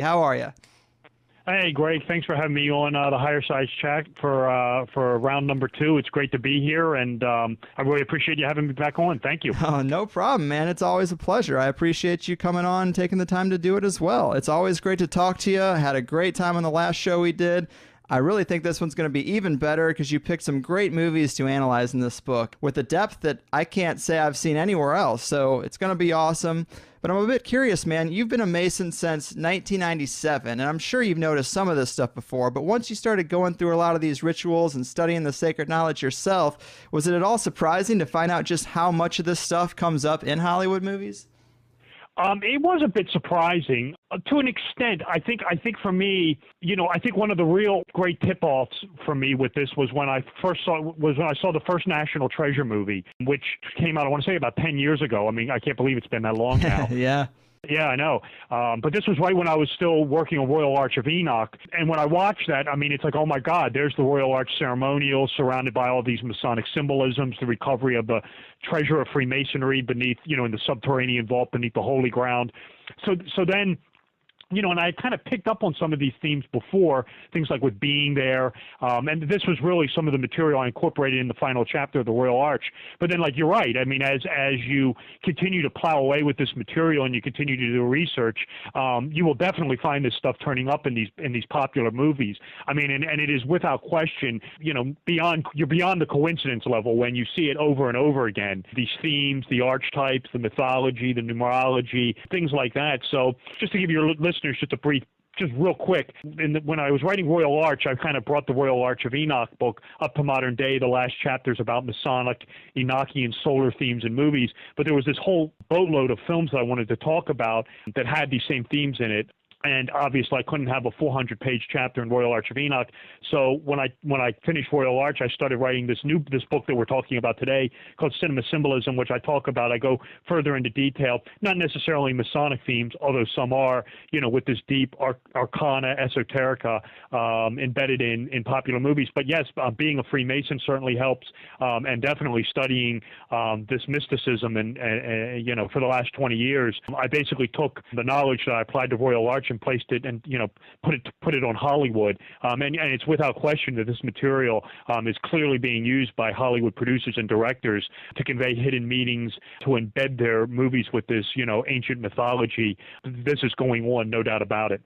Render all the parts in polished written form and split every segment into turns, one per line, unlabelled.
How are you?
Hey, Greg. Thanks for having me on the Higherside chat for round number 2. It's great to be here, and I really appreciate you having me back on. Thank you.
Oh, no problem, man. It's always a pleasure. I appreciate you coming on and taking the time to do it as well. It's always great to talk to you. I had a great time on the last show we did. I really think this one's going to be even better because you picked some great movies to analyze in this book with a depth that I can't say I've seen anywhere else. So it's going to be awesome. But I'm a bit curious, man. You've been a Mason since 1997, and I'm sure you've noticed some of this stuff before. But once you started going through a lot of these rituals and studying the sacred knowledge yourself, was it at all surprising to find out just how much of this stuff comes up in Hollywood movies?
It was a bit surprising to an extent. I think for me, I think one of the real great tip-offs for me with this was when I saw the first National Treasure movie, which came out, I want to say, about 10 years ago. I mean, I can't believe it's been that long now.
Yeah.
Yeah, I know. But this was right when I was still working on Royal Arch of Enoch. And when I watched that, I mean, it's like, oh, my God, there's the Royal Arch ceremonial surrounded by all these Masonic symbolisms, the recovery of the treasure of Freemasonry beneath, in the subterranean vault beneath the Holy Ground. So then, and I kind of picked up on some of these themes before, things like with being there. And this was really some of the material I incorporated in the final chapter of the Royal Arch. But then, like, you're right. I mean, as you continue to plow away with this material and you continue to do research, you will definitely find this stuff turning up in these popular movies. I mean, and it is without question, you're beyond the coincidence level when you see it over and over again. These themes, the archetypes, the mythology, the numerology, things like that. So just to give your listeners just real quick, when I was writing Royal Arch, I kind of brought the Royal Arch of Enoch book up to modern day. The last chapters about Masonic, Enochian, solar themes in movies. But there was this whole boatload of films that I wanted to talk about that had these same themes in it. And obviously, I couldn't have a 400-page chapter in Royal Arch of Enoch. So when I finished Royal Arch, I started writing this book that we're talking about today called Cinema Symbolism, which I talk about. I go further into detail, not necessarily Masonic themes, although some are, with this deep arcana, esoterica embedded in popular movies. But yes, being a Freemason certainly helps, and definitely studying this mysticism. And for the last 20 years, I basically took the knowledge that I applied to Royal Arch and placed it and put it on Hollywood, and it's without question that this material is clearly being used by Hollywood producers and directors to convey hidden meanings, to embed their movies with this ancient mythology. This is going on, no doubt about it.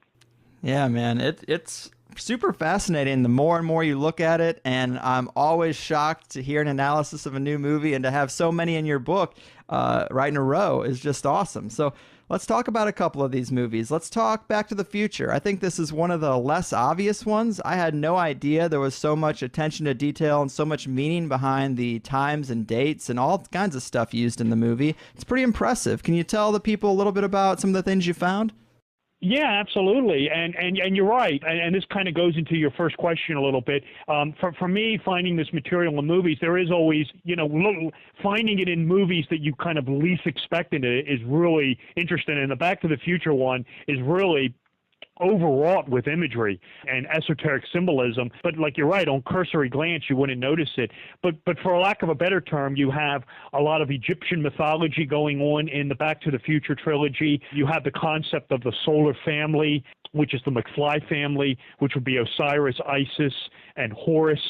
Yeah, man, it's super fascinating the more and more you look at it, and I'm always shocked to hear an analysis of a new movie, and to have so many in your book right in a row is just awesome. So let's talk about a couple of these movies. Let's talk Back to the Future. I think this is one of the less obvious ones. I had no idea there was so much attention to detail and so much meaning behind the times and dates and all kinds of stuff used in the movie. It's pretty impressive. Can you tell the people a little bit about some of the things you found?
Yeah, absolutely, and you're right, and this kind of goes into your first question a little bit. For me, finding this material in movies, there is always, finding it in movies that you kind of least expected it is really interesting, and the Back to the Future one is really overwrought with imagery and esoteric symbolism. But like you're right, on cursory glance you wouldn't notice it. But for lack of a better term, you have a lot of Egyptian mythology going on in the Back to the Future trilogy. You have the concept of the solar family, which is the McFly family, which would be Osiris, Isis, and Horus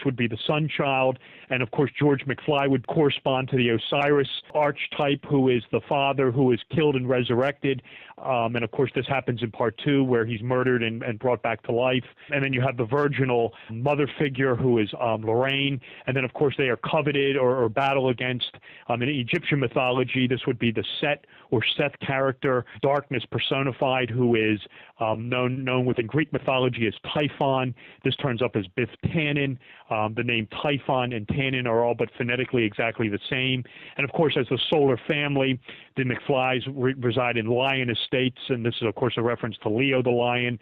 would be the sun child. And of course, George McFly would correspond to the Osiris archetype, who is the father who is killed and resurrected. And of course, this happens in part 2, where he's murdered and brought back to life. And then you have the virginal mother figure, who is Lorraine. And then, of course, they are coveted or battle against. In Egyptian mythology, this would be the Set or Seth character, darkness personified, who is known within Greek mythology as Typhon. This turns up as Biff Tannen. The name Typhon and Tannen are all but phonetically exactly the same. And of course, as the solar family, the McFlys reside in lion estates, and this is, of course, a reference to Leo the lion,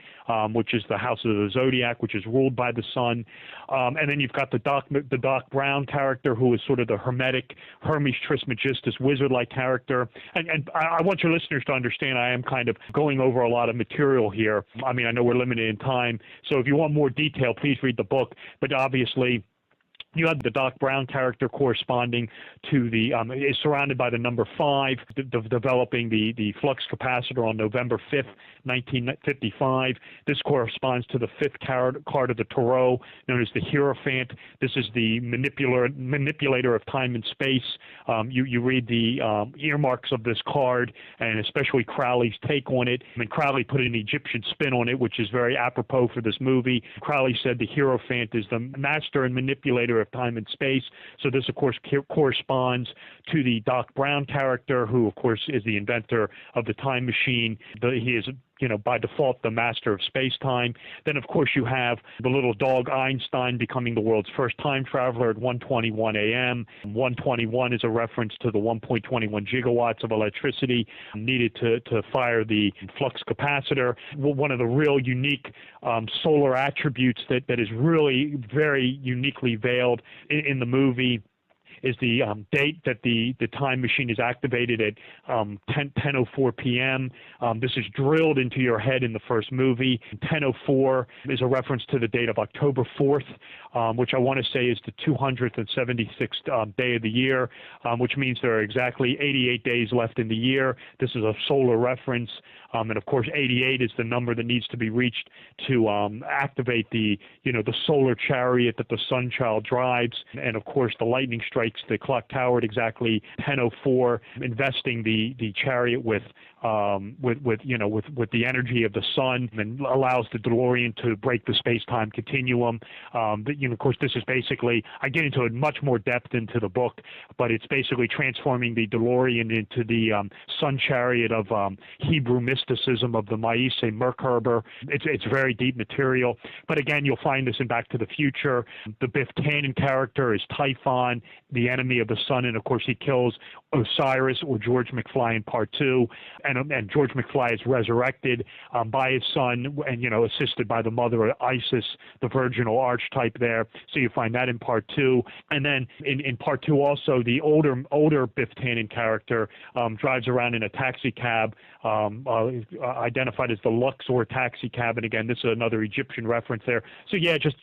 which is the house of the zodiac, which is ruled by the sun. And then you've got the Doc Brown character, who is sort of the hermetic Hermes Trismegistus wizard-like character. And I want your listeners to understand I am kind of going over a lot of material here. I mean, I know we're limited in time, so if you want more detail, please read the book. But obviously, You have the Doc Brown character corresponding to the is surrounded by the number 5, developing the flux capacitor on November 5th, 1955. This corresponds to the 5th card of the tarot, known as the Hierophant. This is the manipulator of time and space. You read the earmarks of this card, and especially Crowley's take on it. I mean, Crowley put an Egyptian spin on it, which is very apropos for this movie. Crowley said the Hierophant is the master and manipulator of time and space. So this, of course, corresponds to the Doc Brown character, who, of course, is the inventor of the time machine. He is, by default, the master of space-time. Then, of course, you have the little dog Einstein becoming the world's first time traveler at 1:21 a.m. 1:21 is a reference to the 1.21 gigawatts of electricity needed to fire the flux capacitor. One of the real unique solar attributes that is really very uniquely veiled in the movie is the date that the time machine is activated at 10:04 p.m. This is drilled into your head in the first movie. 10:04 is a reference to the date of October 4th, which I want to say is the 276th day of the year, which means there are exactly 88 days left in the year. This is a solar reference. And of course, 88 is the number that needs to be reached to activate the solar chariot that the sun child drives. And of course, the lightning strikes the clock tower at exactly 10:04, investing the chariot with the energy of the sun, and allows the DeLorean to break the space-time continuum. Of course, this is basically, I get into it much more depth into the book, but it's basically transforming the DeLorean into the sun chariot of Hebrew mysticism of the Maise Merkherber. It's very deep material, but again, you'll find this in Back to the Future. The Biff Tannen character is Typhon, the enemy of the sun, and of course he kills Osiris, or George McFly, in Part 2, and George McFly is resurrected by his son, and assisted by the mother Isis, the virginal archetype there. So you find that in Part 2, and then in Part 2 also, the older Biff Tannen character drives around in a taxi cab, identified as the Luxor taxi cab, and again, this is another Egyptian reference there. So yeah, just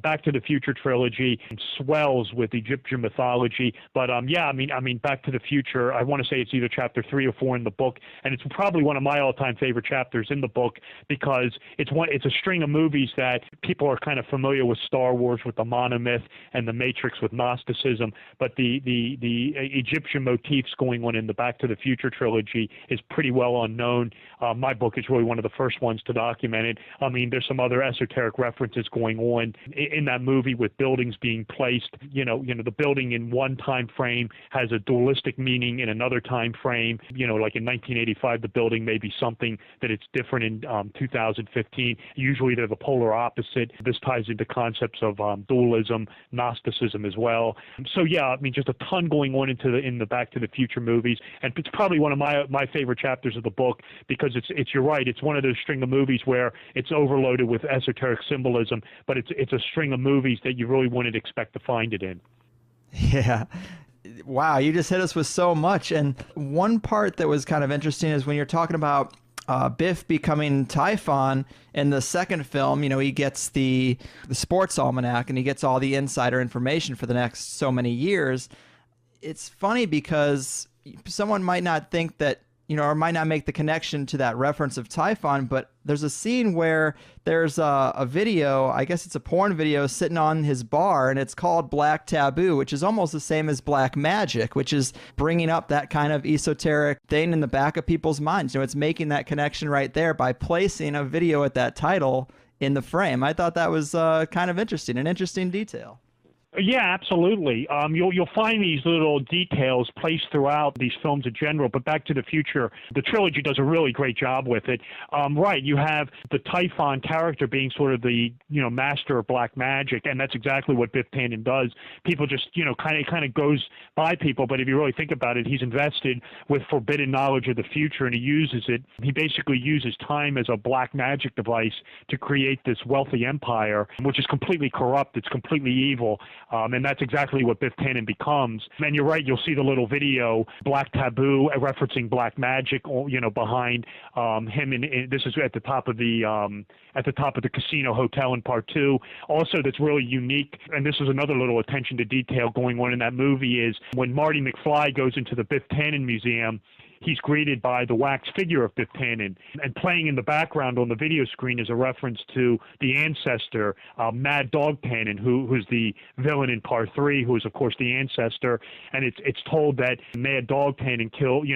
Back to the Future trilogy swells with Egyptian mythology, but I mean, Back to the Future, I want to say it's either chapter 3 or 4 in the book, and it's probably one of my all-time favorite chapters in the book, because it's a string of movies that people are kind of familiar with: Star Wars with the monomyth, and The Matrix with Gnosticism, but the Egyptian motifs going on in the Back to the Future trilogy is pretty well unknown. My book is really one of the first ones to document it. I mean, there's some other esoteric references going on in that movie with buildings being placed. The building in one time frame has a dualistic meaning in another time frame. Like in 1985, the building may be something that it's different in 2015. Usually they're the polar opposite. This ties into concepts of dualism, Gnosticism as well. So yeah, I mean, just a ton going on in the Back to the Future movies, and it's probably one of my favorite chapters of the book, because you're right, it's one of those string of movies where it's overloaded with esoteric symbolism, but it's a string of movies that you really wouldn't expect to find it in.
Yeah. Wow, you just hit us with so much. And one part that was kind of interesting is when you're talking about Biff becoming Typhon in the second film. He gets the sports almanac, and he gets all the insider information for the next so many years. It's funny because someone might not think that, or might not make the connection to that reference of Typhon, but there's a scene where there's a video, I guess it's a porn video, sitting on his bar, and it's called Black Taboo, which is almost the same as Black Magic, which is bringing up that kind of esoteric thing in the back of people's minds. It's making that connection right there by placing a video at that title in the frame. I thought that was kind of interesting, an interesting detail.
Yeah, absolutely. You'll find these little details placed throughout these films in general, but Back to the Future, the trilogy does a really great job with it. Right, you have the Typhon character being sort of the master of black magic, and that's exactly what Biff Tannen does. People just kind of goes by people, but if you really think about it, he's invested with forbidden knowledge of the future, and he uses it. He basically uses time as a black magic device to create this wealthy empire, which is completely corrupt. It's completely evil. And that's exactly what Biff Tannen becomes. And you're right, you'll see the little video, Black Taboo, referencing black magic, behind him. And this is at the top of the casino hotel in part 2. Also, that's really unique, and this is another little attention to detail going on in that movie, is when Marty McFly goes into the Biff Tannen Museum, he's greeted by the wax figure of Biff Tannen. And playing in the background on the video screen is a reference to the ancestor, Mad Dog Tannen, who's the villain in Part 3, who is, of course, the ancestor. And it's told that Mad Dog Tannen killed,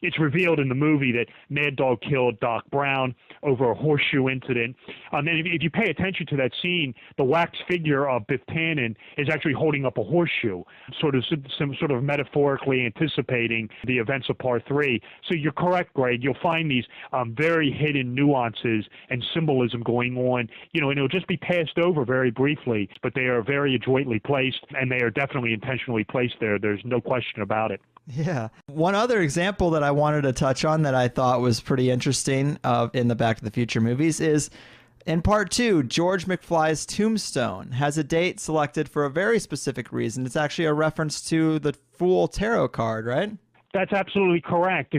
it's revealed in the movie that Mad Dog killed Doc Brown over a horseshoe incident. And if you pay attention to that scene, the wax figure of Biff Tannen is actually holding up a horseshoe, sort of metaphorically anticipating the events of Part 3. So you're correct, Greg. You'll find these very hidden nuances and symbolism going on, and it'll just be passed over very briefly, but they are very adroitly placed, and they are definitely intentionally placed there. There's no question about it.
Yeah. One other example that I wanted to touch on that I thought was pretty interesting in the Back to the Future movies is in Part 2, George McFly's tombstone has a date selected for a very specific reason. It's actually a reference to the Fool Tarot card, right?
That's absolutely correct.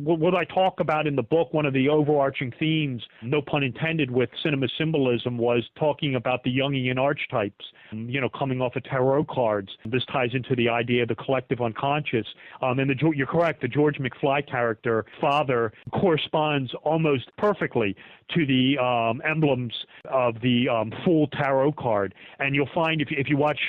What I talk about in the book, one of the overarching themes, no pun intended, with cinema symbolism was talking about the Jungian archetypes, coming off of tarot cards. This ties into the idea of the collective unconscious. You're correct, the George McFly character, father, corresponds almost perfectly to the emblems of the Fool Tarot card. And you'll find if you watch,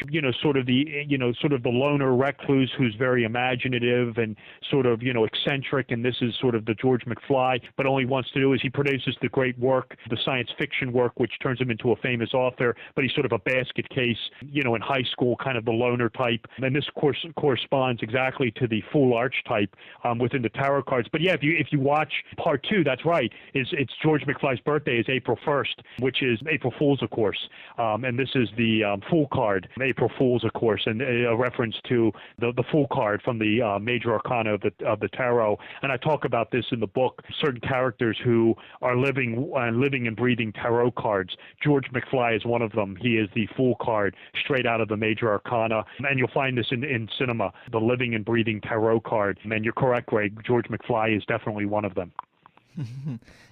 sort of the loner recluse who's very imaginative and sort of, eccentric, and this is sort of the George McFly, but all he wants to do is he produces the great work, the science fiction work, which turns him into a famous author, but he's sort of a basket case, in high school, kind of the loner type. And this, of course, corresponds exactly to the Fool archetype within the tarot cards. But yeah, if you watch Part 2, that's right, it's George McFly's birthday is April 1st, which is April Fool's, of course. And this is the Fool card, April Fool's, of course, and a reference to the Fool card from the major arcana of the tarot. And I talk about this in the book, certain characters who are living and breathing tarot cards. George McFly is one of them. He is the Fool card, straight out of the major arcana. And you'll find this in cinema, the living and breathing tarot card. And you're correct, Greg, George McFly is definitely one of them.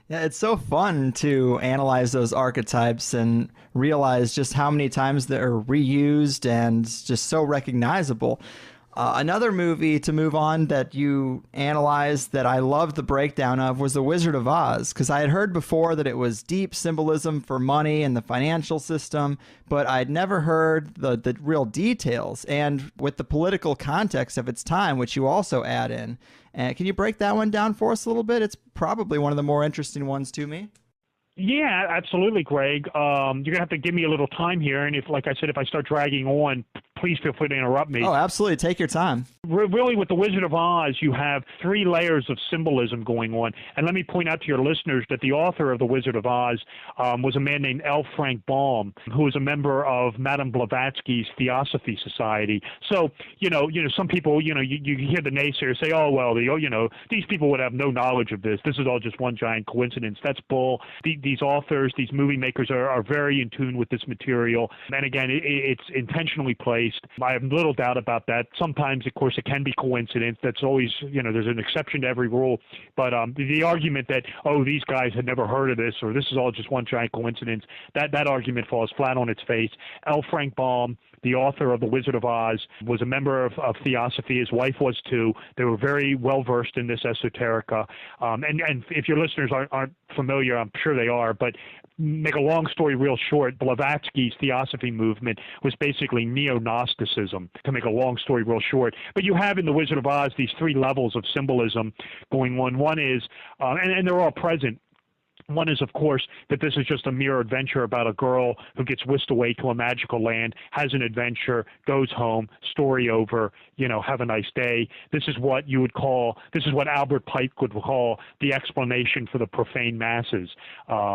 Yeah, it's so fun to analyze those archetypes and realize just how many times they're reused and just so recognizable. Another movie to move on that you analyzed that I loved the breakdown of was The Wizard of Oz, because I had heard before that it was deep symbolism for money and the financial system, but I'd never heard the real details and with the political context of its time, which you also add in. Can you break that one down for us a little bit? It's probably one of the more interesting ones to me.
Yeah, absolutely, Greg. You're going to have to give me a little time here, and if I start dragging on, please feel free to interrupt me.
Oh, absolutely. Take your time.
Really, with The Wizard of Oz, you have 3 layers of symbolism going on. And let me point out to your listeners that the author of The Wizard of Oz was a man named L. Frank Baum, who was a member of Madame Blavatsky's Theosophy Society. So, some people, you hear the naysayers say, oh, well, these people would have no knowledge of this. This is all just one giant coincidence. That's bull. These authors, these movie makers are very in tune with this material. And again, it's intentionally placed. I have little doubt about that. Sometimes, of course, it can be coincidence. That's always, there's an exception to every rule. But the argument that, oh, these guys had never heard of this, or this is all just one giant coincidence, that argument falls flat on its face. L. Frank Baum, the author of The Wizard of Oz, was a member of Theosophy. His wife was too. They were very well versed in this esoterica. And if your listeners aren't familiar, I'm sure they are, but make a long story real short, Blavatsky's Theosophy movement was basically neo-Gnosticism, to make a long story real short. But you have in The Wizard of Oz these 3 levels of symbolism going on. One is, and they're all present, one is, of course, that this is just a mere adventure about a girl who gets whisked away to a magical land, has an adventure, goes home, story over, have a nice day. This is what Albert Pike would call the explanation for the profane masses.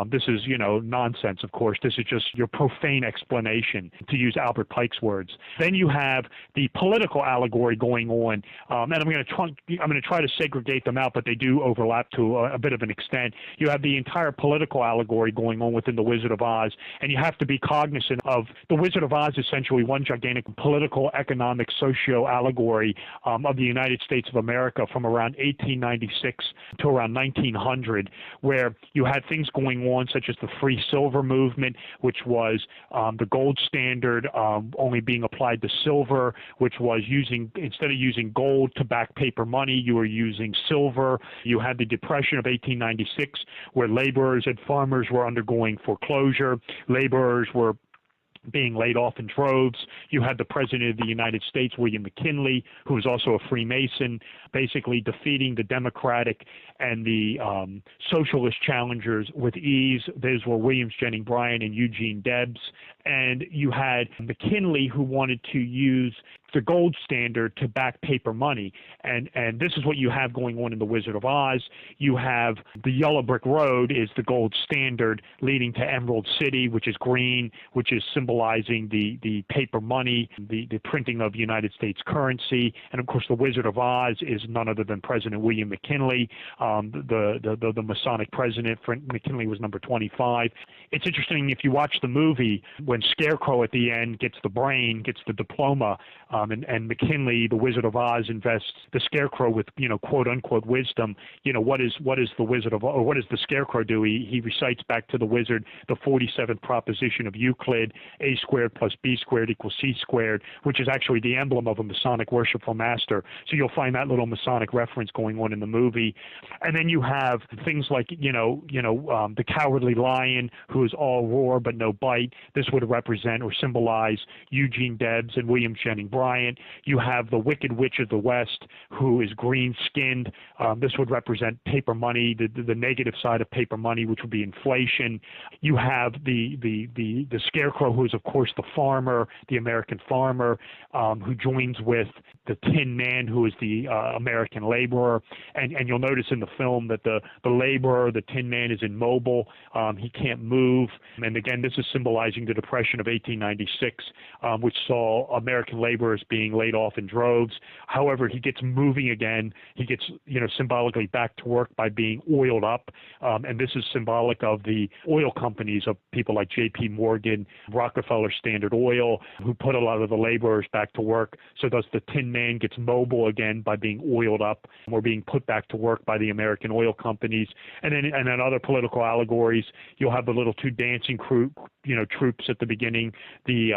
This is, nonsense, of course. This is just your profane explanation, to use Albert Pike's words. Then you have the political allegory going on, and I'm going to try to segregate them out, but they do overlap to a bit of an extent. You have the entire entire political allegory going on within the Wizard of Oz, and you have to be cognizant of the Wizard of Oz is essentially one gigantic political, economic, socio-allegory of the United States of America from around 1896 to around 1900, where you had things going on such as the free silver movement, which was the gold standard only being applied to silver, which was instead of using gold to back paper money, you were using silver. You had the Depression of 1896, where laborers and farmers were undergoing foreclosure. Laborers were being laid off in droves. You had the President of the United States, William McKinley, who was also a Freemason, basically defeating the Democratic and the socialist challengers with ease. Those were Williams Jennings Bryan and Eugene Debs. And you had McKinley, who wanted to use the gold standard to back paper money. And this is what you have going on in The Wizard of Oz. You have the yellow brick road is the gold standard leading to Emerald City, which is green, which is symbolizing the paper money, the printing of United States currency. And of course, the Wizard of Oz is none other than President William McKinley, the Masonic president. McKinley was number 25. It's interesting if you watch the movie, when Scarecrow at the end gets the brain, gets the diploma, and McKinley, the Wizard of Oz, invests the Scarecrow with, quote unquote wisdom. What is the Wizard of Oz, or what does the Scarecrow do? He recites back to the wizard the 47th proposition of Euclid: a squared plus b squared equals c squared, which is actually the emblem of a Masonic worshipful master. So you'll find that little Masonic reference going on in the movie. And then you have things like, the Cowardly Lion, who is all roar but no bite. This would represent or symbolize Eugene Debs and William Jennings Bryan. You have the Wicked Witch of the West, who is green-skinned. This would represent paper money, the negative side of paper money, which would be inflation. You have the Scarecrow, who is, of course, the farmer, the American farmer, who joins with the Tin Man, who is the American laborer. And you'll notice in the film that the laborer, the Tin Man, is immobile. He can't move. And again, this is symbolizing the Depression of 1896, which saw American laborers being laid off in droves. However, he gets moving again. He gets, symbolically back to work by being oiled up. And this is symbolic of the oil companies, of people like J.P. Morgan, Rockefeller Standard Oil, who put a lot of the laborers back to work. So thus the Tin Man gets mobile again by being oiled up or being put back to work by the American oil companies. And then other political allegories, you'll have the little two dancing troops at the beginning, the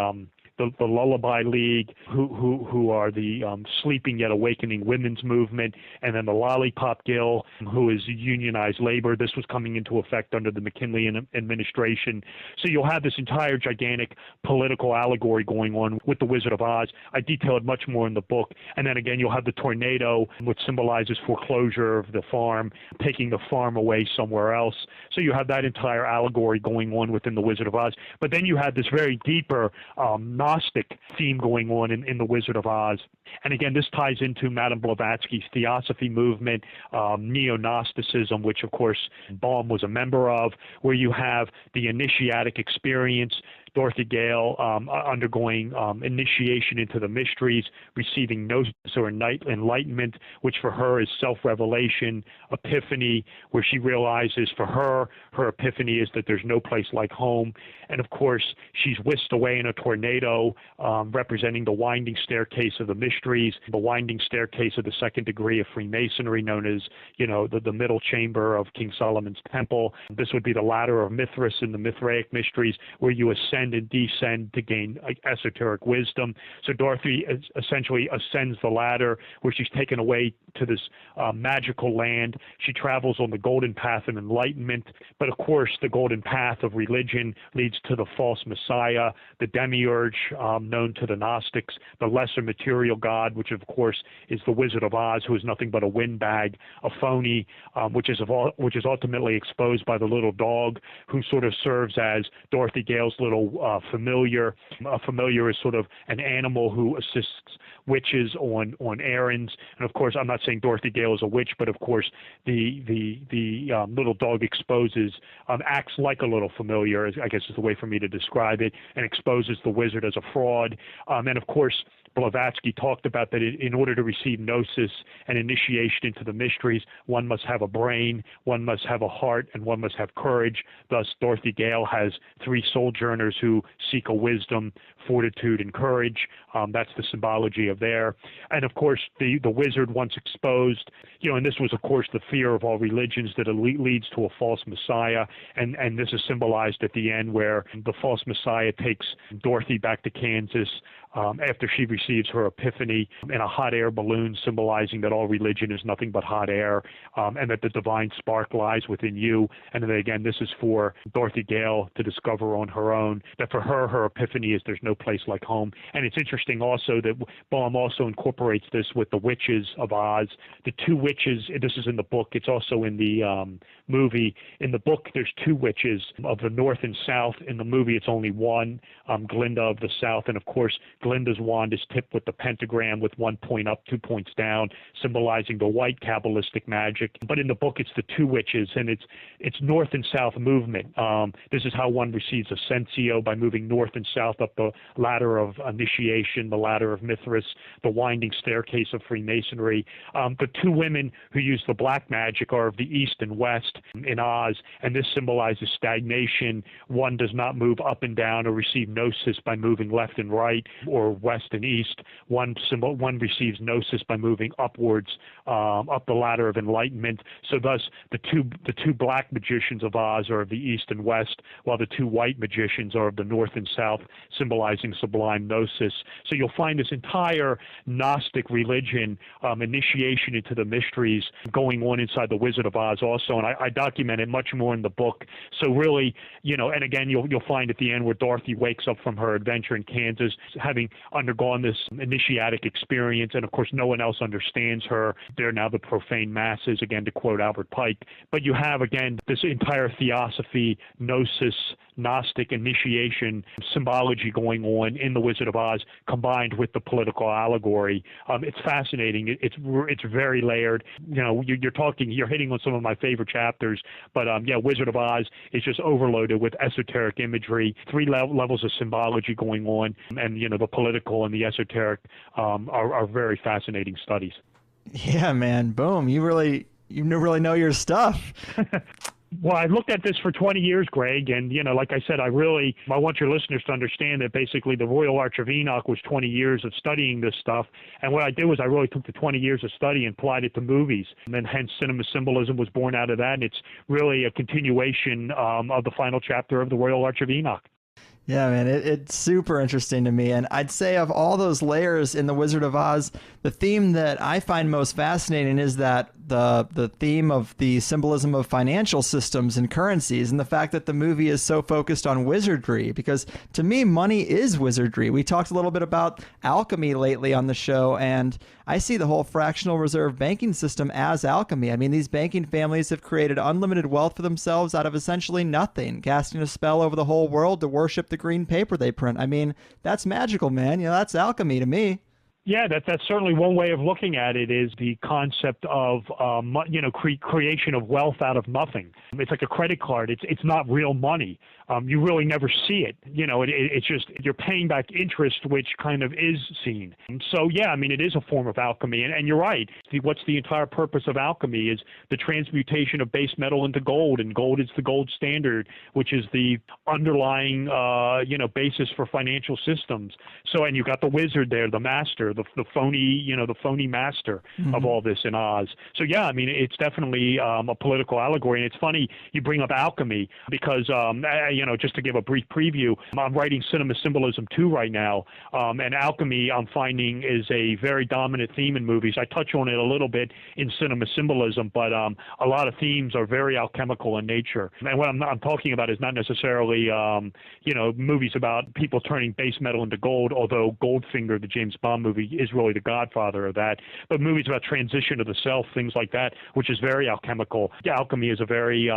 Lullaby League, who are the sleeping yet awakening women's movement, and then the Lollipop Guild, who is unionized labor. This was coming into effect under the McKinley administration. So you'll have this entire gigantic political allegory going on with the Wizard of Oz. I detail it much more in the book. And then again, you'll have the tornado, which symbolizes foreclosure of the farm, taking the farm away somewhere else. So you have that entire allegory going on within the Wizard of Oz. But then you have this very deeper Gnostic theme going on in The Wizard of Oz. And again, this ties into Madame Blavatsky's Theosophy movement, neo-Gnosticism, which of course Baum was a member of, where you have the initiatic experience, Dorothy Gale undergoing initiation into the mysteries, receiving gnosis or enlightenment, which for her is self-revelation, epiphany, where she realizes for her epiphany is that there's no place like home. And of course, she's whisked away in a tornado, representing the winding staircase of the mysteries, the winding staircase of the second degree of Freemasonry, known as, the middle chamber of King Solomon's Temple. This would be the ladder of Mithras in the Mithraic mysteries, where you ascend and descend to gain esoteric wisdom. So Dorothy essentially ascends the ladder, where she's taken away to this magical land. She travels on the golden path of enlightenment, but of course the golden path of religion leads to the false messiah, the demiurge, known to the Gnostics, the lesser material god, which of course is the Wizard of Oz, who is nothing but a windbag, a phony, which is ultimately exposed by the little dog, who sort of serves as Dorothy Gale's little familiar. A familiar is sort of an animal who assists witches on errands. And of course, I'm not saying Dorothy Gale is a witch, but of course the little dog acts like a little familiar, I guess is the way for me to describe it, and exposes the wizard as a fraud. And of course, Blavatsky talked about that in order to receive gnosis and initiation into the mysteries, one must have a brain, one must have a heart, and one must have courage. Thus, Dorothy Gale has three sojourners who seek a wisdom, fortitude, and courage. That's the symbology of there. And of course, the wizard, once exposed, and this was, of course, the fear of all religions, that it leads to a false messiah. And this is symbolized at the end, where the false messiah takes Dorothy back to Kansas after she receives her epiphany in a hot air balloon, symbolizing that all religion is nothing but hot air, and that the divine spark lies within you. And then again, this is for Dorothy Gale to discover on her own, that for her epiphany is there's no place like home. And it's interesting also that Baum also incorporates this with the witches of Oz. The two witches, this is in the book, it's also in the movie. In the book, there's two witches of the north and south. In the movie, it's only one, Glinda of the south. And of course, Glinda's wand is tipped with the pentagram with 1 point up, 2 points down, symbolizing the white Kabbalistic magic. But in the book, it's the two witches, and it's north and south movement. This is how one receives Ascensio, by moving north and south up the ladder of initiation, the ladder of Mithras, the winding staircase of Freemasonry. The two women who use the black magic are of the east and west in Oz, and this symbolizes stagnation. One does not move up and down or receive gnosis by moving left and right or west and east. One receives gnosis by moving upwards up the ladder of enlightenment. So thus, the two black magicians of Oz are of the east and west, while the two white magicians are of the north and south, symbolizing sublime gnosis. So you'll find this entire Gnostic religion, initiation into the mysteries, going on inside the Wizard of Oz also, and I document it much more in the book. So really, and again, you'll find at the end where Dorothy wakes up from her adventure in Kansas, having undergone this initiatic experience, and of course no one else understands her. They're now the profane masses, again to quote Albert Pike. But you have, again, this entire theosophy, gnosis, Gnostic initiation symbology going on in the Wizard of Oz, combined with the political allegory. It's fascinating. It's very layered. You're hitting on some of my favorite chapters, but Wizard of Oz is just overloaded with esoteric imagery, three levels of symbology going on, and the political and the esoteric are very fascinating studies.
Yeah, man. Boom. You really know your stuff.
Well, I looked at this for 20 years, Greg, and, like I said, I want your listeners to understand that basically the Royal Arch of Enoch was 20 years of studying this stuff, and what I did was I really took the 20 years of study and applied it to movies, and then hence cinema symbolism was born out of that, and it's really a continuation of the final chapter of the Royal Arch of Enoch.
Yeah, man, it's super interesting to me. And I'd say of all those layers in The Wizard of Oz, the theme that I find most fascinating is that the theme of the symbolism of financial systems and currencies, and the fact that the movie is so focused on wizardry, because to me, money is wizardry. We talked a little bit about alchemy lately on the show, and I see the whole fractional reserve banking system as alchemy. I mean, these banking families have created unlimited wealth for themselves out of essentially nothing, casting a spell over the whole world to worship the green paper they print. I mean, that's magical, man. That's alchemy to me.
Yeah, that's certainly one way of looking at it, is the concept of creation of wealth out of nothing. It's like a credit card. It's not real money. You really never see it. It's just you're paying back interest, which kind of is seen. So yeah, I mean, it is a form of alchemy, and you're right. What's the entire purpose of alchemy is the transmutation of base metal into gold, and gold is the gold standard, which is the underlying basis for financial systems. So, and you've got the wizard there, the master, the phony master of all this in Oz. So yeah, I mean, it's definitely a political allegory. And it's funny you bring up alchemy, because just to give a brief preview, I'm writing Cinema Symbolism 2 right now, and alchemy, I'm finding, is a very dominant theme in movies. I touch on it a little bit in Cinema Symbolism, but a lot of themes are very alchemical in nature. And what I'm talking about is not necessarily movies about people turning base metal into gold, although Goldfinger, the James Bond movie, is really the godfather of that, but movies about transition of the self, things like that, which is very alchemical. Alchemy is a very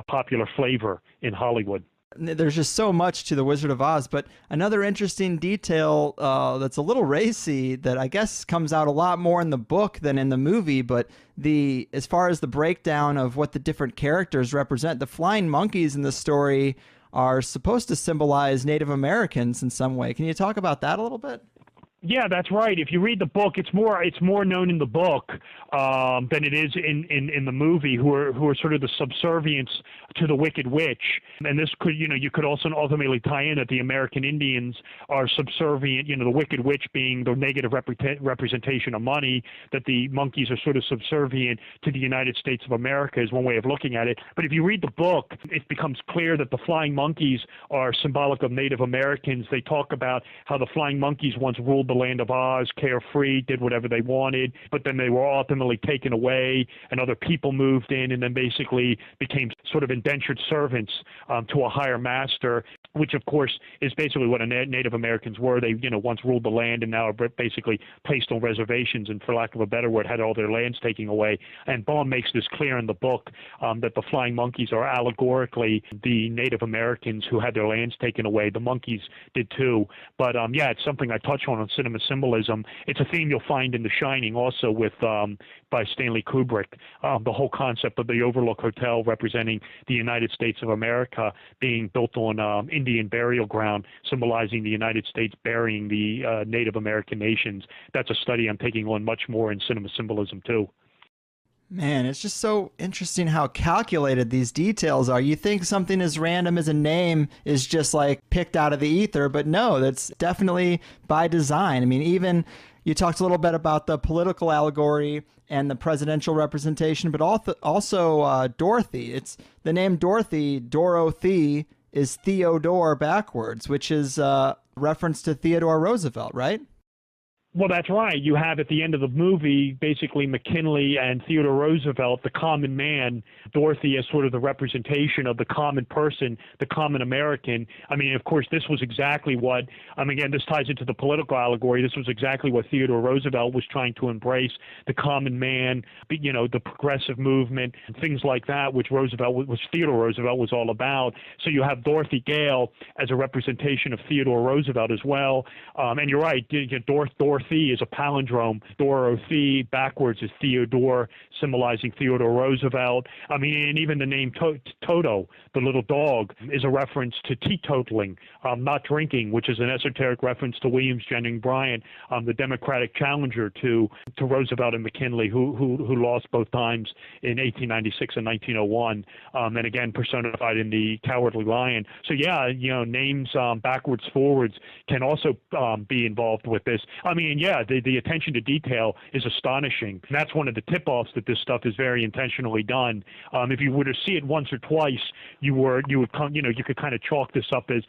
popular flavor in Hollywood.
There's just so much to The Wizard of Oz, but another interesting detail that's a little racy that I guess comes out a lot more in the book than in the movie, but as far as the breakdown of what the different characters represent, the flying monkeys in the story are supposed to symbolize Native Americans in some way. Can you talk about that a little bit?
Yeah, that's right. If you read the book, it's more known in the book than it is in the movie. Who are sort of the subservients to the Wicked Witch, and this could you could also ultimately tie in that the American Indians are subservient. The Wicked Witch being the negative representation of money, that the monkeys are sort of subservient to the United States of America is one way of looking at it. But if you read the book, it becomes clear that the flying monkeys are symbolic of Native Americans. They talk about how the flying monkeys once ruled the land of Oz, carefree, did whatever they wanted, but then they were ultimately taken away and other people moved in and then basically became sort of indentured servants to a higher master, which of course is basically what Native Americans were. They, once ruled the land and now are basically placed on reservations and, for lack of a better word, had all their lands taken away. And Baum makes this clear in the book that the flying monkeys are allegorically the Native Americans who had their lands taken away. The monkeys did too. But yeah, it's something I touch on cinema symbolism. It's a theme you'll find in The Shining also with by Stanley Kubrick. The whole concept of the Overlook Hotel representing the United States of America being built on Indian burial ground, symbolizing the United States burying the Native American nations. That's a study I'm taking on much more in cinema symbolism too.
Man, it's just so interesting how calculated these details are. You think something as random as a name is just like picked out of the ether, but no, that's definitely by design. I mean, even you talked a little bit about the political allegory and the presidential representation, but also Dorothy. It's the name Dorothy, Dorothy, is Theodore backwards, which is a reference to Theodore Roosevelt, right?
Well, that's right. You have at the end of the movie basically McKinley and Theodore Roosevelt, the common man, Dorothy as sort of the representation of the common person, the common American. I mean, of course, this was exactly what, again, this ties into the political allegory. This was exactly what Theodore Roosevelt was trying to embrace, the common man, the progressive movement, things like that, which Theodore Roosevelt was all about. So you have Dorothy Gale as a representation of Theodore Roosevelt as well. And you're right, Dorothy is a palindrome. Dorothy backwards is Theodore, symbolizing Theodore Roosevelt. And even the name Toto, the little dog, is a reference to teetotaling, not drinking, which is an esoteric reference to Williams Jennings Bryan, the Democratic challenger to Roosevelt and McKinley, who lost both times in 1896 and 1901, and again personified in the Cowardly Lion. So yeah, names backwards, forwards can also be involved with this. The attention to detail is astonishing. And that's one of the tip-offs that this stuff is very intentionally done. If you were to see it once or twice, you could kind of chalk this up as,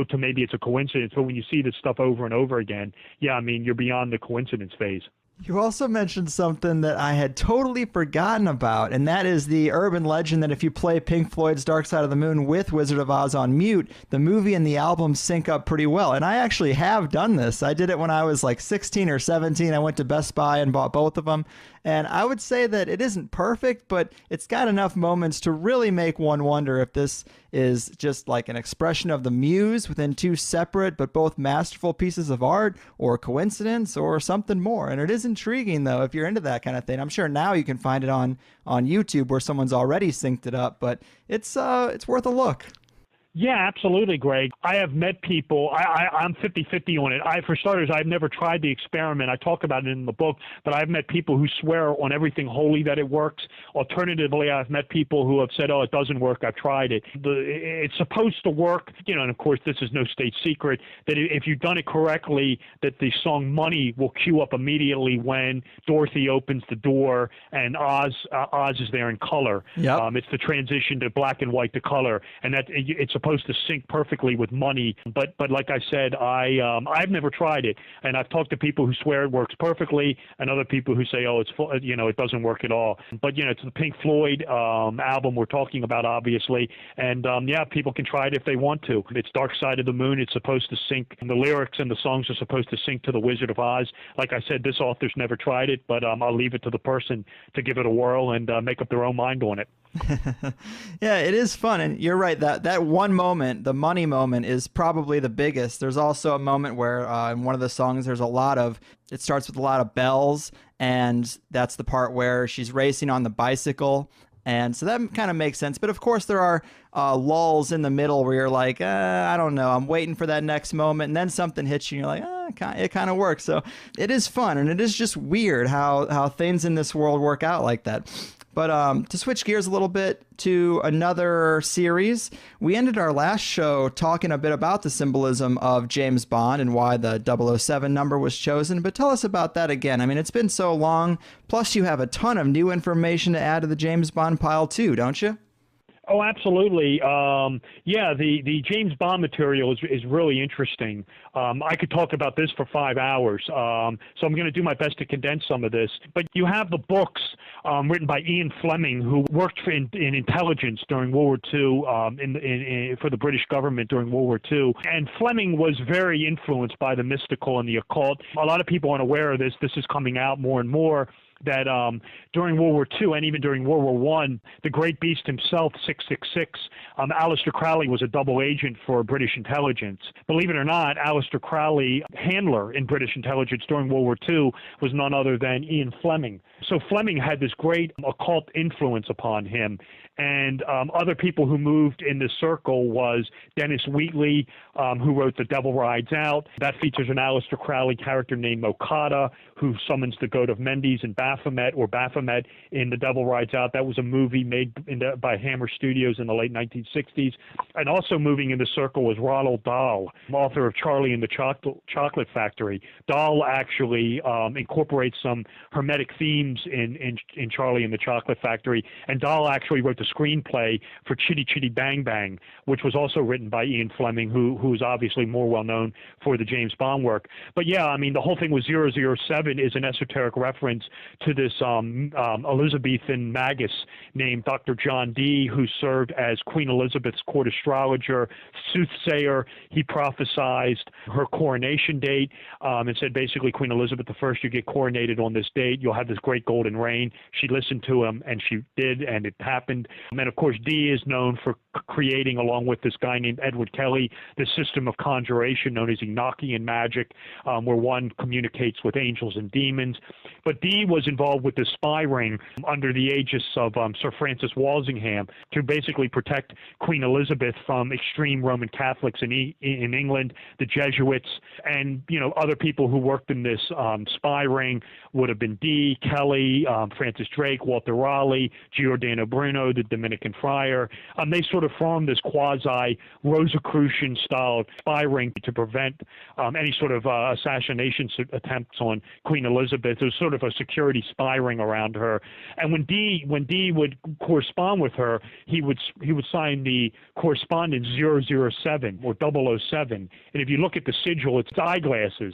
to maybe it's a coincidence. But when you see this stuff over and over again, you're beyond the coincidence phase.
You also mentioned something that I had totally forgotten about, and that is the urban legend that if you play Pink Floyd's Dark Side of the Moon with Wizard of Oz on mute, the movie and the album sync up pretty well. And I actually have done this. I did it when I was like 16 or 17. I went to Best Buy and bought both of them. And I would say that it isn't perfect, but it's got enough moments to really make one wonder if this is just like an expression of the muse within two separate but both masterful pieces of art, or coincidence, or something more. And it is intriguing, though, if you're into that kind of thing. I'm sure now you can find it on YouTube where someone's already synced it up, but it's worth a look.
Yeah, absolutely, Greg. I have met people, I'm 50-50 on it. For starters, I've never tried the experiment. I talk about it in the book, but I've met people who swear on everything holy that it works. Alternatively, I've met people who have said, it doesn't work, I've tried it. It's supposed to work, and of course this is no state secret, that if you've done it correctly, that the song Money will cue up immediately when Dorothy opens the door and Oz is there in color.
Yep.
It's the transition to black and white to color, and that it's supposed to sync perfectly with Money, but like I said, I've never tried it, and I've talked to people who swear it works perfectly, and other people who say, it doesn't work at all. But it's the Pink Floyd album we're talking about, obviously, and people can try it if they want to. It's Dark Side of the Moon. It's supposed to sync. The lyrics and the songs are supposed to sync to the Wizard of Oz. Like I said, this author's never tried it, but I'll leave it to the person to give it a whirl and make up their own mind on it.
Yeah, it is fun, and you're right, that one moment, the Money moment, is probably the biggest. There's also a moment where in one of the songs it starts with a lot of bells, and that's the part where she's racing on the bicycle, And so that kind of makes sense. But of course, there are lulls in the middle where you're like, I don't know, I'm waiting for that next moment. And then something hits you and you're like, it kind of works. So it is fun. And it is just weird how things in this world work out like that. But to switch gears a little bit to another series, we ended our last show talking a bit about the symbolism of James Bond and why the 007 number was chosen. But tell us about that again. I mean, it's been so long. Plus, you have a ton of new information to add to the James Bond pile too, don't you?
Oh, absolutely. Yeah, the James Bond material is really interesting. I could talk about this for 5 hours, so I'm going to do my best to condense some of this. But you have the books written by Ian Fleming, who worked in intelligence during World War II for the British government during World War II. And Fleming was very influenced by the mystical and the occult. A lot of people aren't aware of this. This is coming out more and more, that during World War II and even during World War I, the great beast himself, 666, Aleister Crowley was a double agent for British intelligence. Believe it or not, Aleister Crowley, handler in British intelligence during World War II, was none other than Ian Fleming. So Fleming had this great occult influence upon him. And other people who moved in this circle was Dennis Wheatley, who wrote The Devil Rides Out. That features an Aleister Crowley character named Mokata, who summons the goat of Mendes and Baphomet in The Devil Rides Out. That was a movie made by Hammer Studios in the late 1960s. And also moving in the circle was Ronald Dahl, author of Charlie and the Chocolate Factory. Dahl actually incorporates some Hermetic themes in Charlie and the Chocolate Factory. And Dahl actually wrote the screenplay for Chitty Chitty Bang Bang, which was also written by Ian Fleming, who's obviously more well known for the James Bond work. But yeah, I mean, the whole thing with 007 is an esoteric reference to this Elizabethan magus named Dr. John Dee, who served as Queen Elizabeth's court astrologer, soothsayer. He prophesized her coronation date and said basically, Queen Elizabeth I, you get coronated on this date, you'll have this great golden reign. She listened to him, and she did, and it happened. And of course, Dee is known for creating, along with this guy named Edward Kelly, this system of conjuration known as Enochian magic, where one communicates with angels and demons. But Dee was involved with the spy ring under the aegis of Sir Francis Walsingham to basically protect Queen Elizabeth from extreme Roman Catholics in England, the Jesuits, and other people who worked in this spy ring would have been Dee, Kelly, Francis Drake, Walter Raleigh, Giordano Bruno, the Dominican friar. They sort of formed this quasi-Rosicrucian-style spy ring to prevent any sort of assassination attempts on Queen Elizabeth. It was sort of a security spy ring around her. And when Dee would correspond with her, he would sign the correspondence 007 or 007. And if you look at the sigil, it's eyeglasses.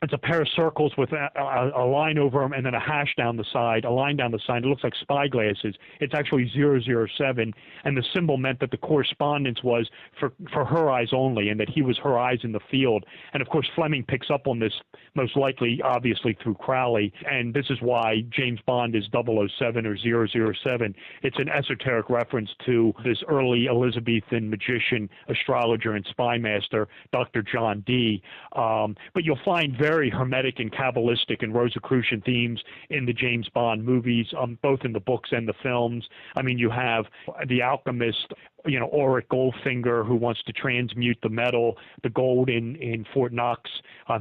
It's a pair of circles with a line over them and then a hash down the side, a line down the side. It looks like spy glasses. It's actually 007, and the symbol meant that the correspondence was for her eyes only, and that he was her eyes in the field. And of course, Fleming picks up on this, most likely, obviously, through Crowley, and this is why James Bond is 007 or 007. It's an esoteric reference to this early Elizabethan magician, astrologer, and spy master, Dr. John Dee. But you'll find very Hermetic and Kabbalistic and Rosicrucian themes in the James Bond movies, both in the books and the films. I mean, you have the alchemist, Auric Goldfinger, who wants to transmute the metal, the gold in Fort Knox.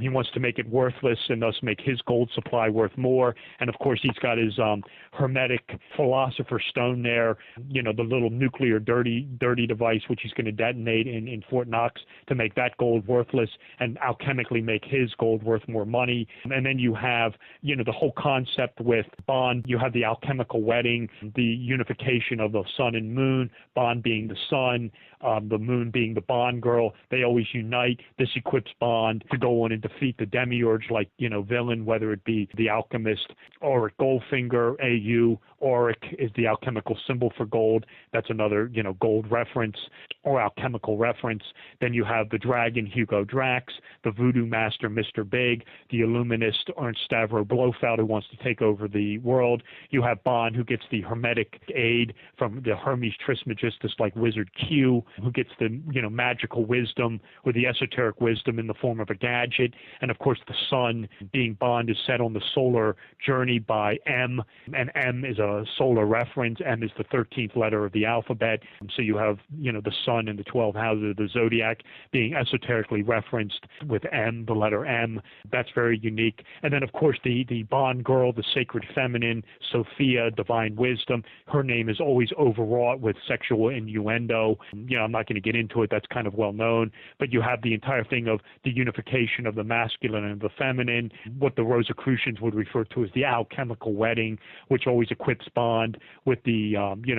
He wants to make it worthless and thus make his gold supply worth more. And of course, he's got his Hermetic Philosopher's Stone there, the little nuclear dirty device, which he's going to detonate in Fort Knox to make that gold worthless and alchemically make his gold worth more money. And then you have, the whole concept with Bond. You have the alchemical wedding, the unification of the sun and moon, Bond being the sun, the moon being the Bond girl. They always unite. This equips Bond to go on and defeat the demiurge like, villain, whether it be the alchemist, Auric Goldfinger, AU. Auric is the alchemical symbol for gold. That's another, gold reference or alchemical reference. Then you have the dragon, Hugo Drax, the voodoo master, Mr. Big, the illuminist, Ernst Stavro Blofeld, who wants to take over the world. You have Bond, who gets the hermetic aid from the Hermes Trismegistus, like Wizard Q, who gets the, magical wisdom or the esoteric wisdom in the form of a gadget. And of course, the sun, being Bond, is set on the solar journey by M, and M is a solar reference. M is the 13th letter of the alphabet. So you have, the sun and the 12 houses of the zodiac being esoterically referenced with M, the letter M. That's very unique. And then, of course, the Bond girl, the sacred feminine, Sophia, divine wisdom. Her name is always overwrought with sexual innuendo. I'm not going to get into it. That's kind of well known. But you have the entire thing of the unification of the masculine and the feminine, what the Rosicrucians would refer to as the alchemical wedding, which always equips Bond with the,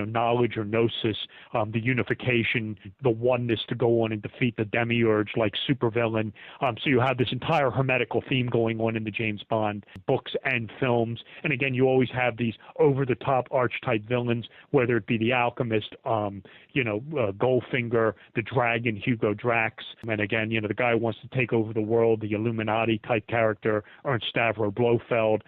knowledge or gnosis, the unification, the oneness to go on and defeat the demiurge like supervillain. So you have this entire hermetical theme going on in the James Bond books and films. And again, you always have these over-the-top archetype villains, whether it be the alchemist, Goldfinger, the dragon, Hugo Drax, and again, the guy who wants to take over the world, the Illuminati type character, Ernst Stavro Blofeld.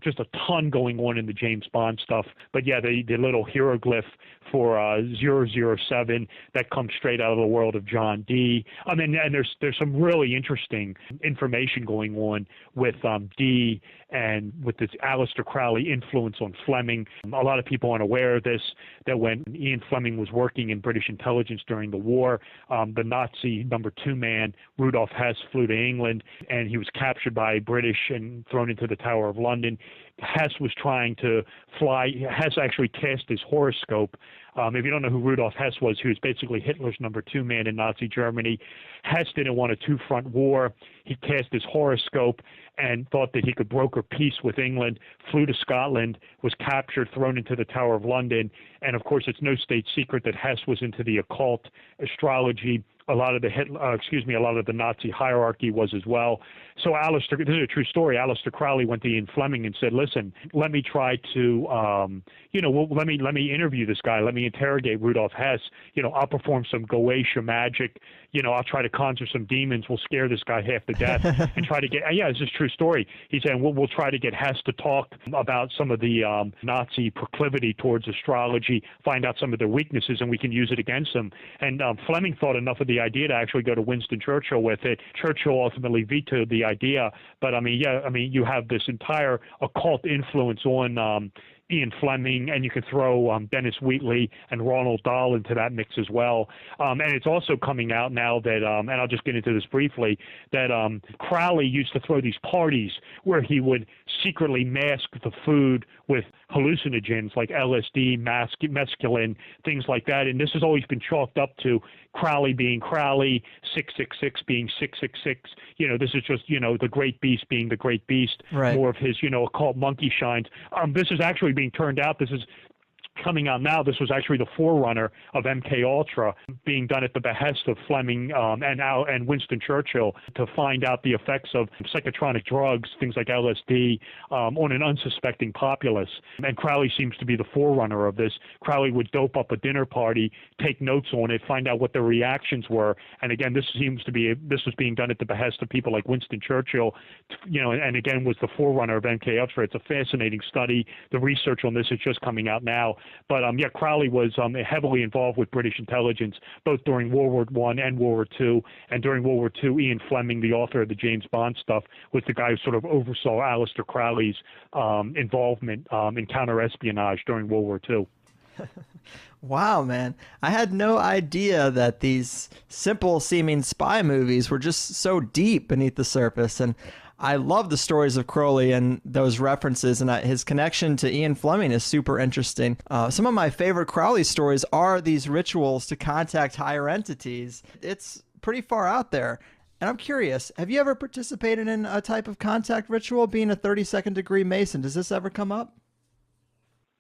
Just a ton going on in the James Bond stuff. But yeah, the little hieroglyph for 007 that comes straight out of the world of John Dee. And there's some really interesting information going on with Dee and with this Aleister Crowley influence on Fleming. A lot of people aren't aware of this, that when Ian Fleming was working in British intelligence during the war, the Nazi number 2 man, Rudolf Hess, flew to England, and he was captured by British and thrown into the Tower of London. Hess was trying to fly. Hess actually cast his horoscope. If you don't know who Rudolf Hess was, he was basically Hitler's number 2 man in Nazi Germany. Hess didn't want a two-front war. He cast his horoscope and thought that he could broker peace with England, flew to Scotland, was captured, thrown into the Tower of London. And of course, it's no state secret that Hess was into the occult, astrology. A lot of the Nazi hierarchy was as well. So this is a true story. Aleister Crowley went to Ian Fleming and said, "Listen, let me try to, let me interview this guy. Let me interrogate Rudolf Hess. I'll perform some Goetia magic. I'll try to conjure some demons. We'll scare this guy half to death and try to get." It's just a true story. He said, "We'll try to get Hess to talk about some of the Nazi proclivity towards astrology, find out some of their weaknesses, and we can use it against them." And Fleming thought enough of the idea to actually go to Winston Churchill with it. Churchill ultimately vetoed the idea, but you have this entire occult influence on Ian Fleming, and you could throw Dennis Wheatley and Ronald Dahl into that mix as well. And it's also coming out now that, and I'll just get into this briefly, that Crowley used to throw these parties where he would secretly mask the food with hallucinogens like LSD, mescaline, things like that. And this has always been chalked up to Crowley being Crowley, 666 being 666. This is just, the great beast being the great beast, right. More of his, occult monkey shines. This is actually being turned out. This is coming out now. This was actually the forerunner of MK Ultra, being done at the behest of Fleming and Winston Churchill to find out the effects of psychotronic drugs, things like LSD, on an unsuspecting populace. And Crowley seems to be the forerunner of this. Crowley would dope up a dinner party, take notes on it, find out what the reactions were. And again, this was being done at the behest of people like Winston Churchill, and again was the forerunner of MK Ultra. It's a fascinating study. The research on this is just coming out now. But Crowley was heavily involved with British intelligence, both during World War I and World War II. And during World War II, Ian Fleming, the author of the James Bond stuff, was the guy who sort of oversaw Aleister Crowley's involvement in counterespionage during World War II.
Wow, man. I had no idea that these simple-seeming spy movies were just so deep beneath the surface. And I love the stories of Crowley and those references, and his connection to Ian Fleming is super interesting. Some of my favorite Crowley stories are these rituals to contact higher entities. It's pretty far out there. And I'm curious, have you ever participated in a type of contact ritual, being a 32nd degree Mason? Does this ever come up?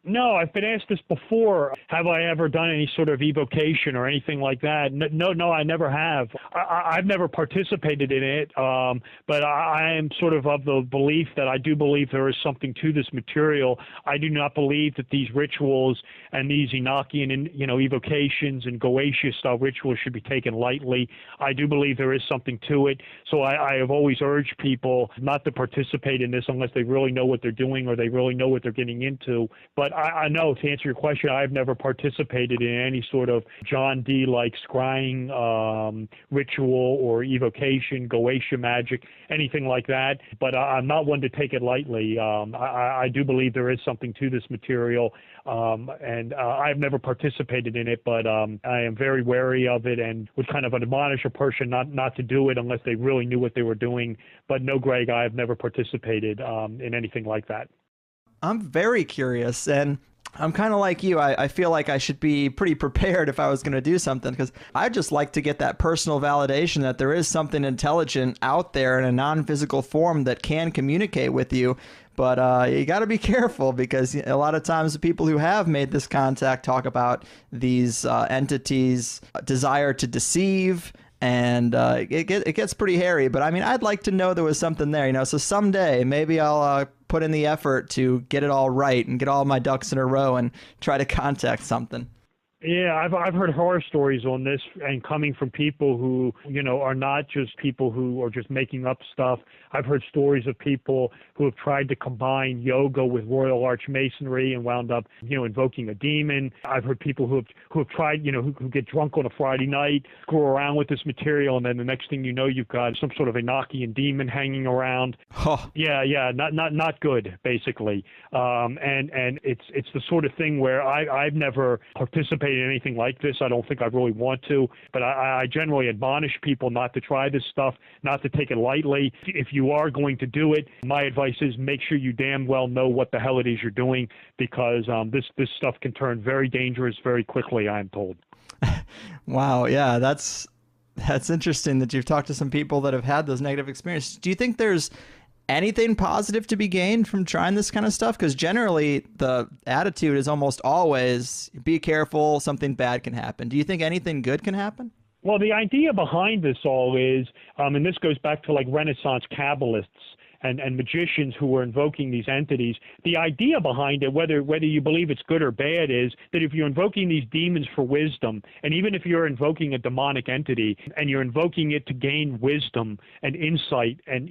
No, I've been asked this before. Have I ever done any sort of evocation or anything like that? No, I never have. I've never participated in it, but I am sort of the belief that I do believe there is something to this material. I do not believe that these rituals and these Enochian, evocations and Goetia-style rituals should be taken lightly. I do believe there is something to it. So I have always urged people not to participate in this unless they really know what they're doing or they really know what they're getting into. But I know, to answer your question, I've never participated in any sort of John Dee-like scrying ritual or evocation, Goetia magic, anything like that. But I'm not one to take it lightly. I do believe there is something to this material, and I've never participated in it, but I am very wary of it and would kind of admonish a person not to do it unless they really knew what they were doing. But no, Greg, I have never participated in anything like that.
I'm very curious, and I'm kind of like you. I feel like I should be pretty prepared if I was going to do something, because I just like to get that personal validation that there is something intelligent out there in a non-physical form that can communicate with you. But you got to be careful, because a lot of times the people who have made this contact talk about these entities' desire to deceive, and it gets pretty hairy. But I mean, I'd like to know there was something there, so someday maybe I'll put in the effort to get it all right and get all my ducks in a row and try to contact something.
Yeah, I've heard horror stories on this, and coming from people who, are not just people who are just making up stuff. I've heard stories of people who have tried to combine yoga with Royal Arch Masonry and wound up, invoking a demon. I've heard people who have tried, who get drunk on a Friday night, screw around with this material, and then the next thing you know, you've got some sort of Enochian demon hanging around.
Oh.
Yeah, not good, basically. And it's the sort of thing where I've never participated in anything like this. I don't think I really want to, but I generally admonish people not to try this stuff, not to take it lightly. If you are going to do it, my advice is make sure you damn well know what the hell it is you're doing, because this stuff can turn very dangerous very quickly, I'm told.
Wow, yeah, that's interesting that you've talked to some people that have had those negative experiences. Do you think there's anything positive to be gained from trying this kind of stuff? Because generally the attitude is almost always be careful, something bad can happen. Do you think anything good can happen?
Well, the idea behind this all is, and this goes back to like Renaissance Kabbalists and magicians who were invoking these entities. The idea behind it, whether you believe it's good or bad, is that if you're invoking these demons for wisdom, and even if you're invoking a demonic entity and you're invoking it to gain wisdom and insight, and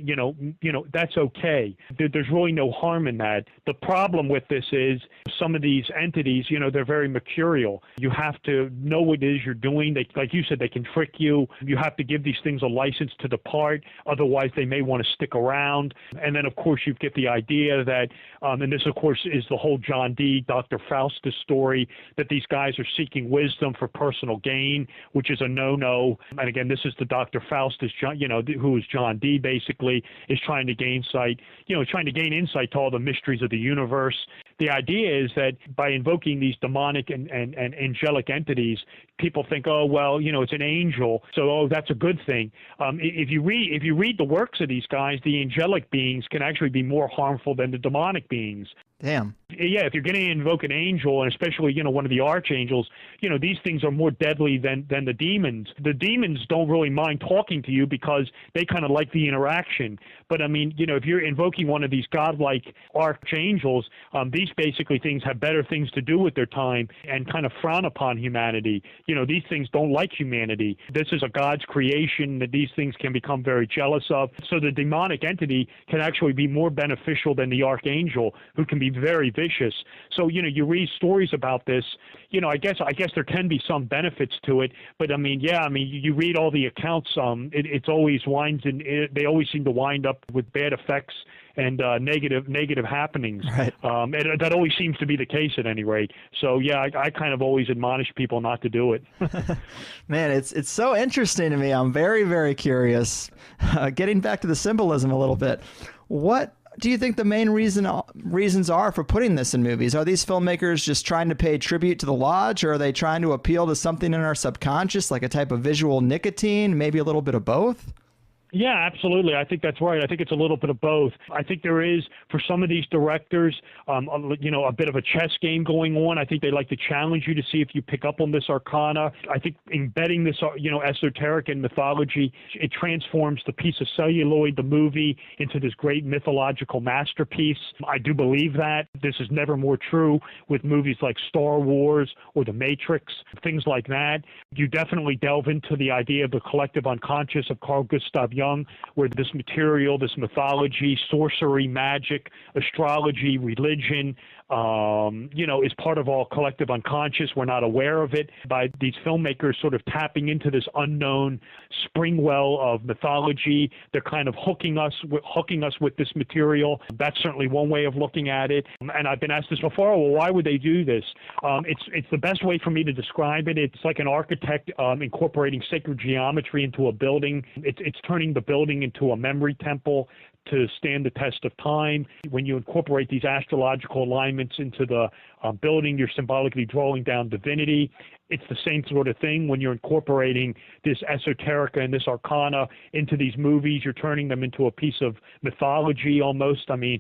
that's okay. There's really no harm in that. The problem with this is some of these entities, they're very mercurial. You have to know what it is you're doing. They, like you said, they can trick you. You have to give these things a license to depart. Otherwise, they may want to stick around. And then, of course, you get the idea that, and this, of course, is the whole John Dee, Dr. Faustus story, that these guys are seeking wisdom for personal gain, which is a no-no. And again, this is the Dr. Faustus, who is John Dee, basically, is trying to gain insight to all the mysteries of the universe. The idea is that by invoking these demonic and angelic entities, people think, oh, well, it's an angel, so that's a good thing. If you read the works of these guys, the angelic beings can actually be more harmful than the demonic beings.
Damn.
Yeah, if you're going to invoke an angel, and especially, one of the archangels, these things are more deadly than the demons. The demons don't really mind talking to you because they kind of like the interaction. But, I mean, if you're invoking one of these godlike archangels, these basically things have better things to do with their time and kind of frown upon humanity. These things don't like humanity. This is a God's creation that these things can become very jealous of. So the demonic entity can actually be more beneficial than the archangel, who can be very vicious. So, you read stories about this, I guess there can be some benefits to it, but you read all the accounts, it always they always seem to wind up with bad effects and negative happenings.
Right.
And that always seems to be the case at any rate. So yeah, I kind of always admonish people not to do it.
Man, it's so interesting to me. I'm very, very curious. Getting back to the symbolism a little bit, what do you think the main reasons are for putting this in movies? Are these filmmakers just trying to pay tribute to the lodge, or are they trying to appeal to something in our subconscious, like a type of visual nicotine, maybe a little bit of both?
Yeah, absolutely. I think that's right. I think it's a little bit of both. I think there is, for some of these directors, a bit of a chess game going on. I think they like to challenge you to see if you pick up on this arcana. I think embedding this, esoteric in mythology, it transforms the piece of celluloid, the movie, into this great mythological masterpiece. I do believe that. This is never more true with movies like Star Wars or The Matrix, things like that. You definitely delve into the idea of the collective unconscious of Carl Gustav young, where this material, this mythology, sorcery, magic, astrology, religion, is part of our collective unconscious. We're not aware of it. By these filmmakers sort of tapping into this unknown spring well of mythology, they're kind of hooking us with this material. That's certainly one way of looking at it. And I've been asked this before. Well, why would they do this? It's the best way for me to describe it. It's like an architect incorporating sacred geometry into a building. It's turning the building into a memory temple to stand the test of time. When you incorporate these astrological alignments into the building, you're symbolically drawing down divinity. It's the same sort of thing when you're incorporating this esoterica and this arcana into these movies. You're turning them into a piece of mythology almost. I mean,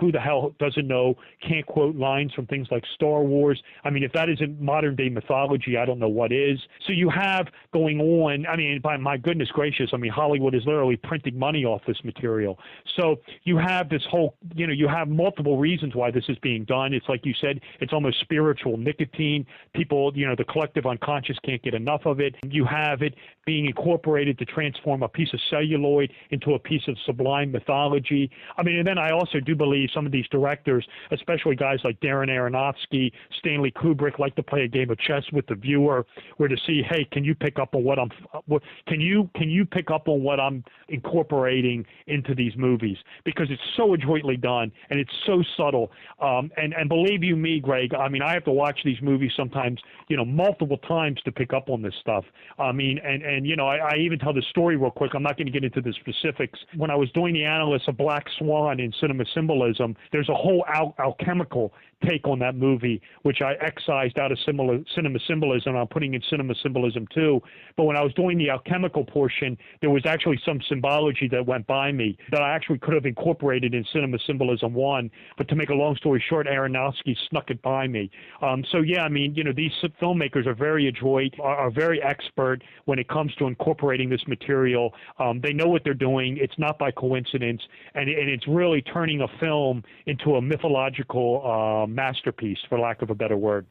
who the hell doesn't know, can't quote lines from things like Star Wars? I mean, if that isn't modern day mythology, I don't know what is. So you have going on, I mean, by my goodness gracious, I mean, Hollywood is literally printing money off this material. So you have this whole, you have multiple reasons why this is being done. It's like you said, it's almost spiritual nicotine. People, the collective unconscious can't get enough of it. You have it being incorporated to transform a piece of celluloid into a piece of sublime mythology. I mean, and then I also do believe some of these directors, especially guys like Darren Aronofsky, Stanley Kubrick, like to play a game of chess with the viewer, where to see, hey, can you pick up on can you pick up on what I'm incorporating into these movies? Because it's so adroitly done and it's so subtle. And believe you me, Greg, I mean, I have to watch these movies sometimes, multiple times to pick up on this stuff. I mean, and I even tell the story real quick. I'm not going to get into the specifics. When I was doing the analysis of Black Swan in cinema symbolism, there's a whole alchemical take on that movie, which I excised out of cinema symbolism. I'm putting in cinema symbolism too. But when I was doing the alchemical portion, there was actually some symbology that went by me that I actually could have incorporated in cinema symbolism 1. But to make a long story short, Aronofsky snuck it by me. So yeah, I mean, these filmmakers are very adroit, are very expert when it comes to incorporating this material. They know what they're doing. It's not by coincidence, and it's really turning a film into a mythological masterpiece, for lack of a better word.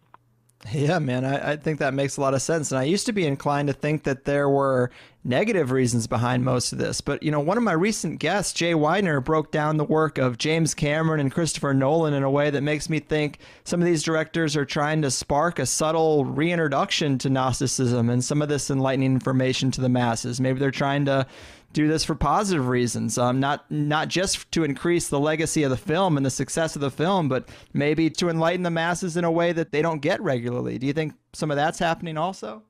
Yeah, man, I think that makes a lot of sense. And I used to be inclined to think that there were negative reasons behind most of this. But, one of my recent guests, Jay Weidner, broke down the work of James Cameron and Christopher Nolan in a way that makes me think some of these directors are trying to spark a subtle reintroduction to Gnosticism and some of this enlightening information to the masses. Maybe they're trying to do this for positive reasons, not just to increase the legacy of the film and the success of the film, but maybe to enlighten the masses in a way that they don't get regularly. Do you think some of that's happening also?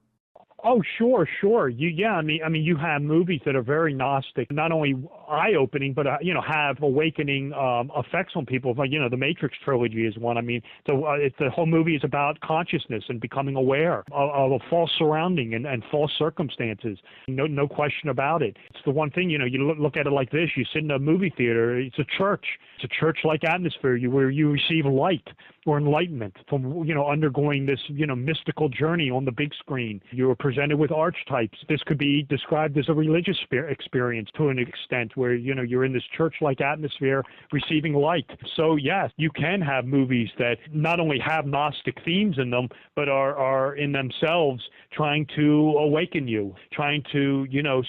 Oh, sure. I mean, you have movies that are very Gnostic, not only eye-opening, but have awakening effects on people. Like, the Matrix trilogy is one. I mean, the whole movie is about consciousness and becoming aware of a false surrounding and false circumstances. No question about it. It's the one thing. You look at it like this. You sit in a movie theater. It's a church. It's a church-like atmosphere where you receive light or enlightenment from undergoing this mystical journey on the big screen. You're presented with archetypes. This could be described as a religious experience to an extent, where you're in this church-like atmosphere receiving light. So yes, you can have movies that not only have Gnostic themes in them, but are in themselves trying to awaken you, trying to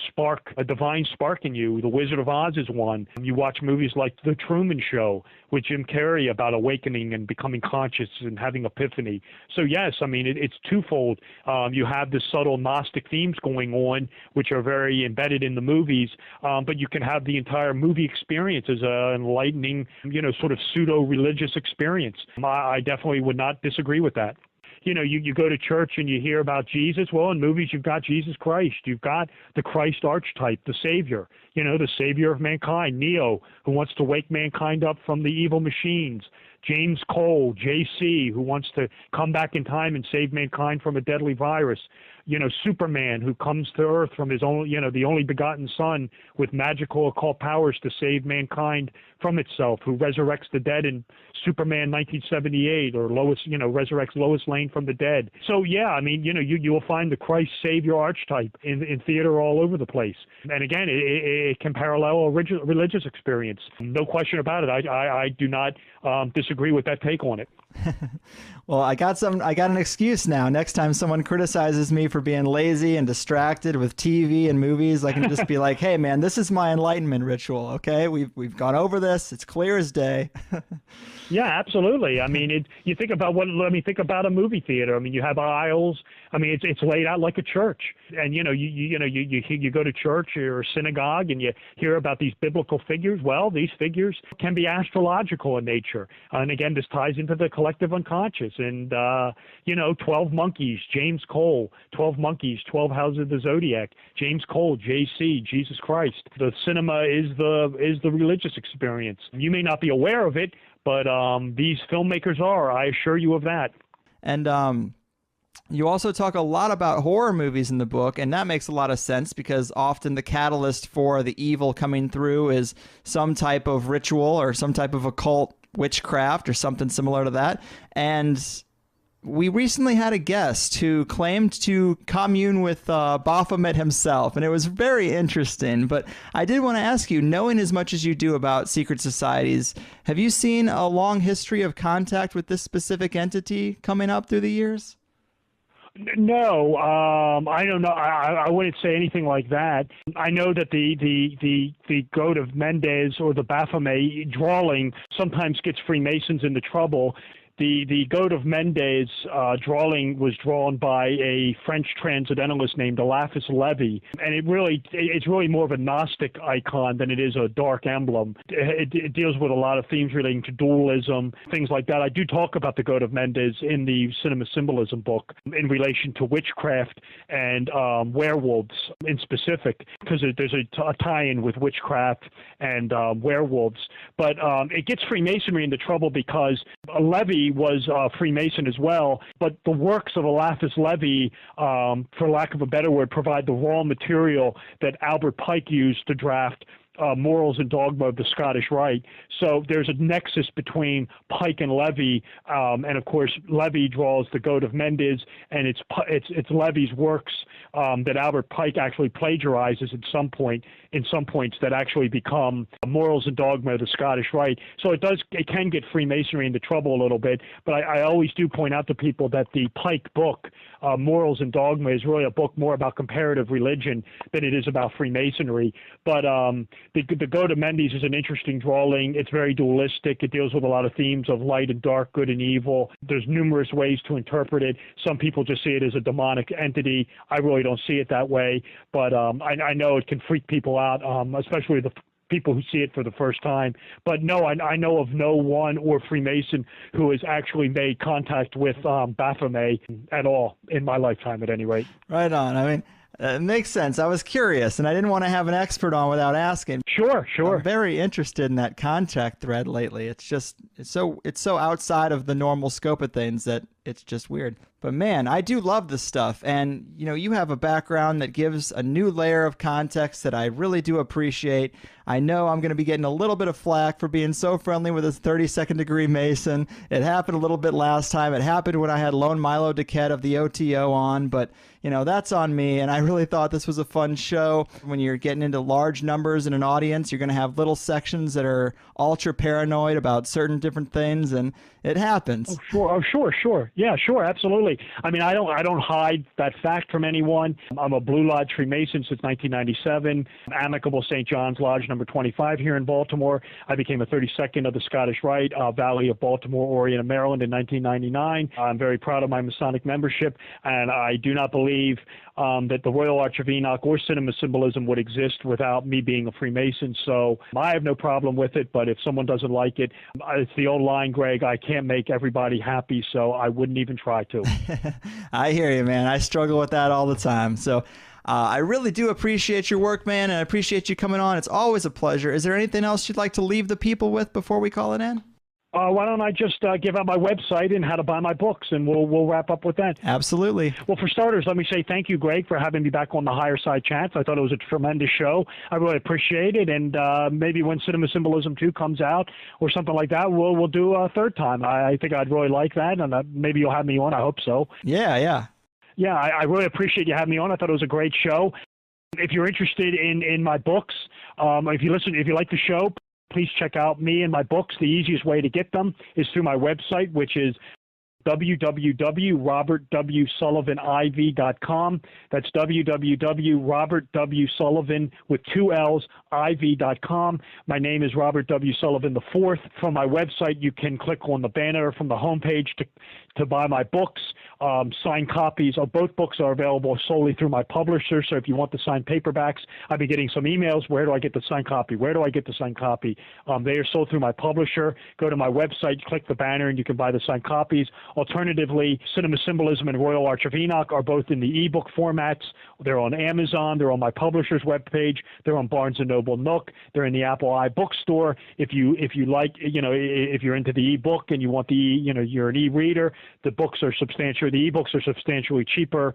spark a divine spark in you. The Wizard of Oz is one. You watch movies like The Truman Show with Jim Carrey about awakening and becoming conscious and having epiphany. So yes, I mean, it's twofold. You have the subtle Gnostic themes going on, which are very embedded in the movies, but you can have the entire movie experience as an enlightening, sort of pseudo-religious experience. I definitely would not disagree with that. You go to church and you hear about Jesus. Well, in movies, you've got Jesus Christ. You've got the Christ archetype, the Savior, the Savior of mankind, Neo, who wants to wake mankind up from the evil machines. James Cole, JC, who wants to come back in time and save mankind from a deadly virus. Superman, who comes to Earth from his own, the only begotten son with magical occult powers to save mankind from itself, who resurrects the dead in Superman 1978, or resurrects Lois Lane from the dead. So yeah, I mean, you will find the Christ Savior archetype in theater all over the place. And again, it can parallel a religious experience. No question about it. I do not disagree with that take on it.
Well, I got an excuse now. Next time someone criticizes me for being lazy and distracted with TV and movies, I can just be like, "Hey man, this is my enlightenment ritual, okay? We've gone over this. It's clear as day."
Yeah, absolutely. I mean, you think about think about a movie theater. I mean, you have aisles. I mean, it's laid out like a church. And you go to church or a synagogue and you hear about these biblical figures. Well, these figures can be astrological in nature. And again, this ties into the collective unconscious. And 12 Monkeys, James Cole, 12 Monkeys, 12 Houses of the Zodiac, James Cole, JC, Jesus Christ. The cinema is the religious experience. You may not be aware of it, but these filmmakers are. I assure you of that.
And you also talk a lot about horror movies in the book, and that makes a lot of sense because often the catalyst for the evil coming through is some type of ritual or some type of occult witchcraft or something similar to that. And we recently had a guest who claimed to commune with Baphomet himself, and it was very interesting. But I did want to ask you, knowing as much as you do about secret societies, have you seen a long history of contact with this specific entity coming up through the years?
No, I don't know. I wouldn't say anything like that. I know that the goat of Mendes or the Baphomet drawing sometimes gets Freemasons into trouble. The goat of Mendes drawing was drawn by a French transcendentalist named Eliphas Levi, and it's really more of a Gnostic icon than it is a dark emblem. It deals with a lot of themes relating to dualism, things like that. I do talk about the goat of Mendes in the Cinema Symbolism book in relation to witchcraft and werewolves in specific, because there's a tie-in with witchcraft and werewolves. But it gets Freemasonry into trouble because Levi was Freemason as well, but the works of Eliphas Levi, for lack of a better word, provide the raw material that Albert Pike used to draft Morals and Dogma of the Scottish Rite. So there's a nexus between Pike and Levi, and of course Levi draws the Goat of Mendes, and it's Levi's works that Albert Pike actually plagiarizes in some points that actually become Morals and Dogma of the Scottish Rite. So it can get Freemasonry into trouble a little bit, but I always do point out to people that the Pike book, Morals and Dogma, is really a book more about comparative religion than it is about Freemasonry. But the Goat of Mendes is an interesting drawing. It's very dualistic. It deals with a lot of themes of light and dark, good and evil. There's numerous ways to interpret it. Some people just see it as a demonic entity. I really don't see it that way, but I know it can freak people out, especially the people who see it for the first time. But no, I know of no one or Freemason who has actually made contact with Baphomet at all in my lifetime, at any rate.
Right on. I mean, it makes sense. I was curious, and I didn't want to have an expert on without asking.
Sure.
I'm very interested in that contact thread lately. It's so outside of the normal scope of things that it's just weird. But man, I do love this stuff, and you have a background that gives a new layer of context that I really do appreciate. I know I'm going to be getting a little bit of flack for being so friendly with this 32nd degree Mason. It happened a little bit last time. It happened when I had Lone Milo Duquette of the OTO on, but that's on me, and I really thought this was a fun show. When you're getting into large numbers in an audience, you're going to have little sections that are ultra paranoid about certain different things, and it happens.
Oh, sure. Yeah, sure, absolutely. I mean, I don't hide that fact from anyone. I'm a Blue Lodge Freemason since 1997, amicable St. John's Lodge number 25 here in Baltimore. I became a 32nd of the Scottish Rite, Valley of Baltimore, Orient, and Maryland in 1999. I'm very proud of my Masonic membership, and I do not believe that the Royal Arch of Enoch or Cinema Symbolism would exist without me being a Freemason. So I have no problem with it, but if someone doesn't like it, it's the old line, Greg, I can't make everybody happy, so I wouldn't even try to.
I hear you, man. I struggle with that all the time. So I really do appreciate your work, man, and I appreciate you coming on. It's always a pleasure. Is there anything else you'd like to leave the people with before we call it in?
Why don't I just give out my website and how to buy my books, and we'll wrap up with that.
Absolutely.
Well, for starters, let me say thank you, Greg, for having me back on the Higherside Chats. I thought it was a tremendous show. I really appreciate it, and maybe when Cinema Symbolism 2 comes out or something like that, we'll do a third time. I think I'd really like that, and maybe you'll have me on. I hope so.
Yeah.
Yeah, I really appreciate you having me on. I thought it was a great show. If you're interested in my books, if you like the show, please check out me and my books. The easiest way to get them is through my website, which is www.robertwsullivaniv.com. That's www.robertwsullivan with two L's, IV.com. My name is Robert W. Sullivan IV. From my website, you can click on the banner from the homepage to buy my books. Signed copies of both books are available solely through my publisher. So if you want the signed paperbacks, I've been getting some emails. Where do I get the signed copy? Where do I get the signed copy? They are sold through my publisher. Go to my website, click the banner, and you can buy the signed copies. Alternatively, Cinema Symbolism and Royal Arch of Enoch are both in the ebook formats. They're on Amazon. They're on my publisher's webpage. They're on Barnes & Noble Nook. They're in the Apple iBookstore. If you like, if you're into the ebook and you want you're an e-reader, the ebooks are substantially cheaper.